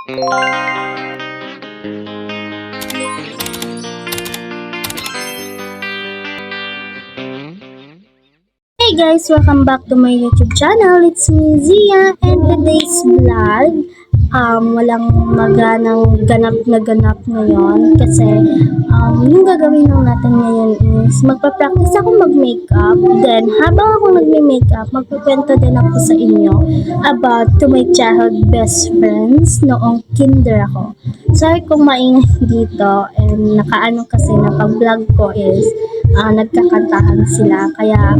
Hey guys, welcome back to my YouTube channel. It's me, Zia, and today's vlog, walang maganang ganap na ganap ngayon kasi yung gagawin lang natin ngayon is magpa-practice ako mag-makeup. Then, habang ako nagme-makeup, magkukwento din ako sa inyo about to my childhood best friends noong kinder ako. Sorry kung maingay dito and nakaano kasi na pag-vlog ko is nagkakantahan sila. Kaya,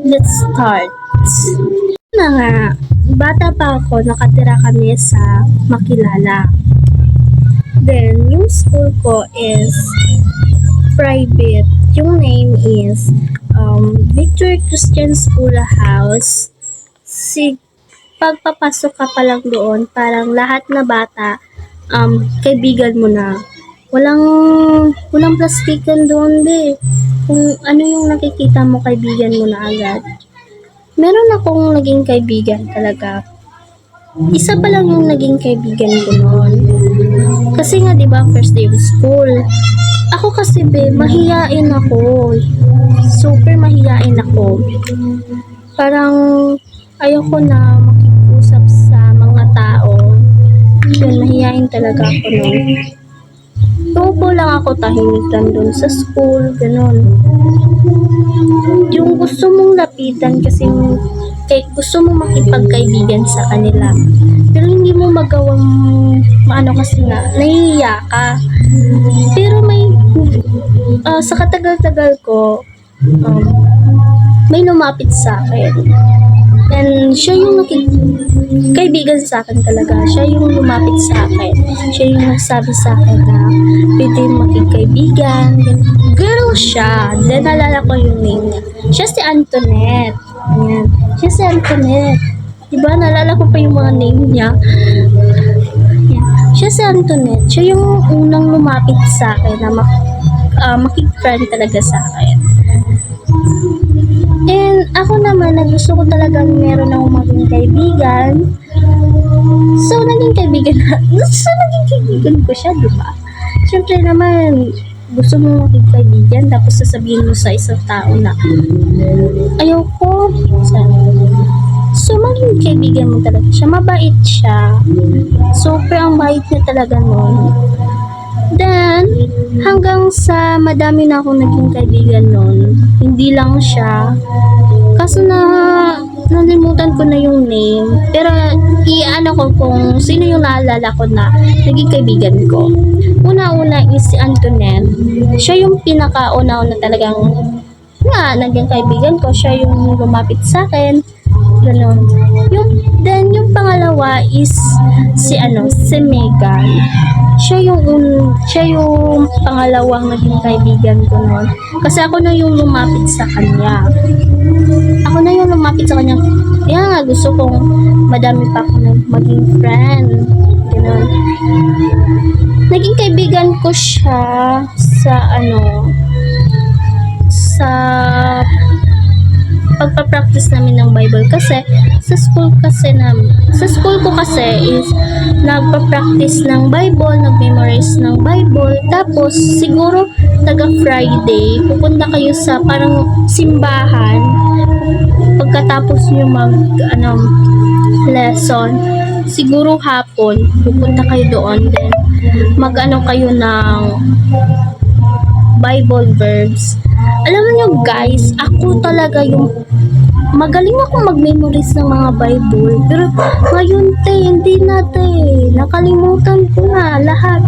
let's start. Na nga, bata pa ako, nakatira kami sa Makilala. Then, yung school ko is private. Yung name is Victory Christian Schoolhouse. Pagpapasok ka pa lang doon, parang lahat na bata, kaibigan mo na. Walang plastikan doon, be. Kung ano yung nakikita mo, kaibigan mo na agad. Meron akong naging kaibigan talaga. Isa pa lang yung naging kaibigan ko noon. Kasi nga, di ba, first day of school. Ako kasi, be, mahiyain ako. Super mahiyain ako. Parang ayoko na makipag-usap sa mga tao. Yun, mahiyain talaga ako noon. Tupo lang ako, tahimik lang doon sa school, ganun. Yung gusto mong lapitan kasi gusto mong makipagkaibigan sa kanila. Pero hindi mo magawang maano kasi na, nahihiya ka. Pero sa katagal-tagal ko, may lumapit sa akin. And siya yung kaibigan sa akin talaga. Siya yung lumapit sa akin. Siya yung nagsabi sa akin na pwede yung makikaibigan. Girl siya. Then nalala ko yung name niya. Siya si Antoinette. Ayan. Siya si Antoinette. Diba? Nalala ko pa yung mga name niya. Ayan. Siya si Antoinette. Siya yung unang lumapit sa akin na makik-friend talaga sa akin. And ako naman, gusto ko talagang meron akong maging kaibigan. So, naging kaibigan ko siya, di ba? Siyempre naman, gusto mo maging kaibigan, tapos sasabihin mo sa isang tao na ayoko. So, maging kaibigan mo talaga siya. Mabait siya. Sobrang bait niya talaga noon. Then, hanggang sa madami na akong naging kaibigan noon, hindi lang siya. Kaso nalimutan ko na yung name. Pero, iano ko kung sino yung naalala ko na naging kaibigan ko. Una-una is si Antoinette. Siya yung pinakauna-una talagang naging kaibigan ko. Siya yung lumapit sa akin. Ganon. Then, yung pangalawa is si Megan. Siya yung pangalawang naging kaibigan ko noon. Kasi ako na yung lumapit sa kanya. Kaya nga gusto kong madami pa ako maging friend. Ganon. Naging kaibigan ko siya sa pagpa-practice namin ng Bible kasi sa school ko kasi is nagpa-practice ng Bible, nag-memorize ng Bible, tapos siguro taga Friday pupunta kayo sa parang simbahan pagkatapos nyo lesson, siguro hapon pupunta kayo doon, then kayo ng Bible verbs. Alam niyo guys, ako talaga yung magaling ako mag-memorize ng mga Bible. Pero ngayon hindi na nakalimutan ko na lahat.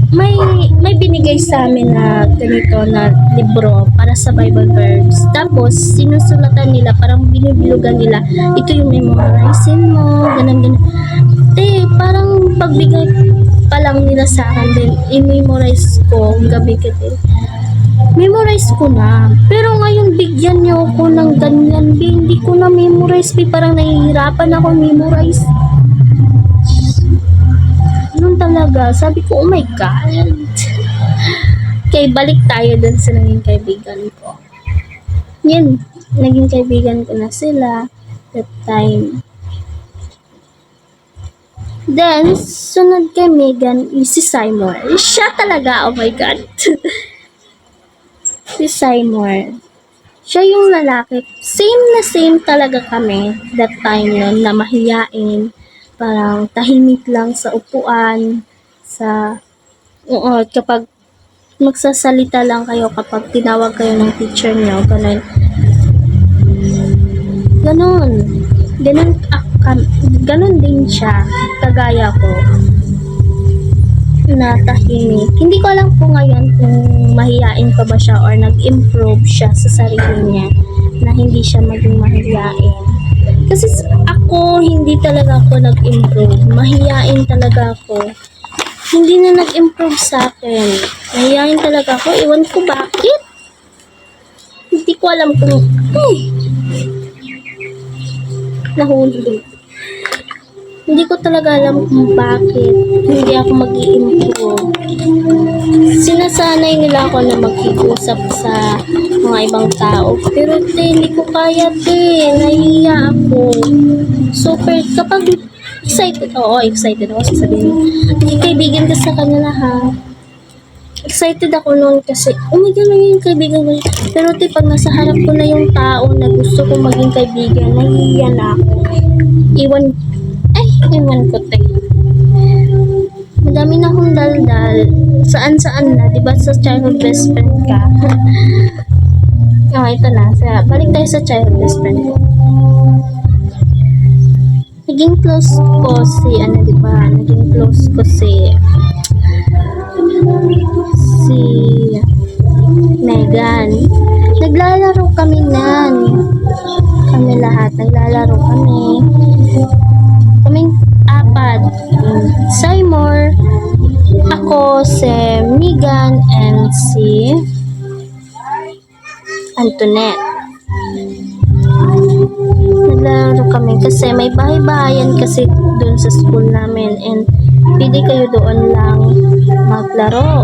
May binigay sa amin na ganito na libro para sa Bible verbs. Tapos sinusulatan nila, parang binibilugan nila, ito yung memorizing mo, ganun. Parang pagbigay pa lang nila sa akin din, i-memorize ko gabi kasi. Memorize ko na. Pero ngayon bigyan niyo ako ng ganyan, hindi ko na memorize, parang nahihirapan ako memorize. Noon talaga, sabi ko, oh my God. Okay, balik tayo dun sa naging kaibigan ko. Yan, naging kaibigan ko na sila that time. Then, sunod kay Megan is si Seymour. Siya talaga, oh my God. Si Seymour. Siya yung lalaki. Same talaga kami that time yun na mahiyain. Parang tahimik lang sa upuan. Oo, kapag magsasalita lang kayo kapag tinawag kayo ng teacher nyo, ganun. Ganun din siya, kagaya ko, na tahimik. Hindi ko alam po ngayon kung mahiyain pa ba siya or nag-improve siya sa sarili niya na hindi siya maging mahiyain. Kasi ako, hindi talaga ako nag-improve. Mahiyain talaga ako. Hindi na nag-improve sa akin. Mahiyain talaga ako. Iwan ko bakit. Hindi ko alam kung... Nahulog. Hindi ko talaga alam kung bakit hindi ako mag-i-improve. Sinasanay nila ako na mag-iusap sa mga ibang tao. Pero hindi ko kaya nahihiya ako. Super, kapag excited ako sasabihin. Kaibigan ka sa kanila ha. Excited ako noon kasi, oh my God, maging kaibigan ko. Pero pag nasa harap ko na yung tao na gusto ko maging kaibigan, nahihiya na ako. Iwan ko Madami na akong daldal. Saan na, diba sa childhood best friend ka? Ito na. Balik tayo sa childhood best friend ko. Naging close ko si Megan. Naglalaro kami nan. Kami lahat. Naglalaro kami. Kaming apat. Seymour, ako, si Megan, and si Antoinette. Naglalaro kami kasi may bahay-bahayan kasi doon sa school namin and pwede kayo doon lang maglaro.